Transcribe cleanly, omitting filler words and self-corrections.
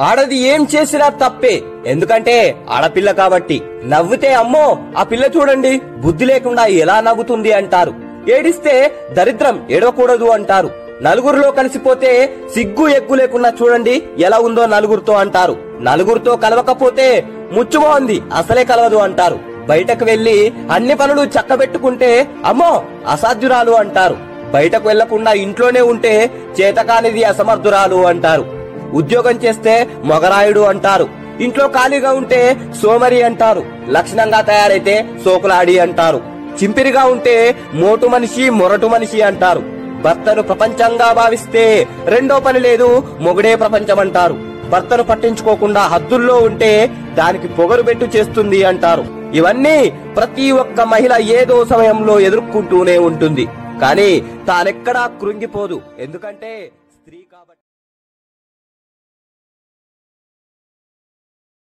ఆడది ఏం చేసినా తప్పే, ఎందుకంటే ఆడపిల్ల కాబట్టి. నవ్వితే అమ్మో ఆ పిల్ల చూడండి బుద్ధి లేకుండా ఎలా నవ్వుతుంది అంటారు. ఏడిస్తే దరిద్రం ఏడవకూడదు అంటారు. నలుగురిలో కలిసిపోతే సిగ్గు ఎగ్గు లేకుండా చూడండి ఎలా ఉందో నలుగురితో అంటారు. నలుగురితో కలవకపోతే ముచ్చుమోంది అసలే కలవదు అంటారు. బయటకు వెళ్లి అన్ని పనులు చక్కబెట్టుకుంటే అమ్మో అసాధ్యురాలు అంటారు. బయటకు వెళ్లకుండా ఇంట్లోనే ఉంటే చేతకానిది అసమర్థురాలు అంటారు. ఉద్యోగం చేస్తే మొగరాయుడు అంటారు. ఇంట్లో ఖాళీగా ఉంటే సోమరి అంటారు. లక్షణంగా తయారైతే సోకులాడి అంటారు. చింపిరిగా ఉంటే మోటు మనిషి మొరటు మనిషి అంటారు. భర్తను ప్రపంచంగా భావిస్తే రెండో పని లేదు మొగుడే ప్రపంచం అంటారు. భర్తను పట్టించుకోకుండా హద్దుల్లో ఉంటే దానికి పొగరుబెట్టు చేస్తుంది అంటారు. ఇవన్నీ ప్రతి ఒక్క మహిళ ఏదో సమయంలో ఎదుర్కొంటూనే ఉంటుంది. కానీ తానెక్కడా కృంగిపోదు. ఎందుకంటే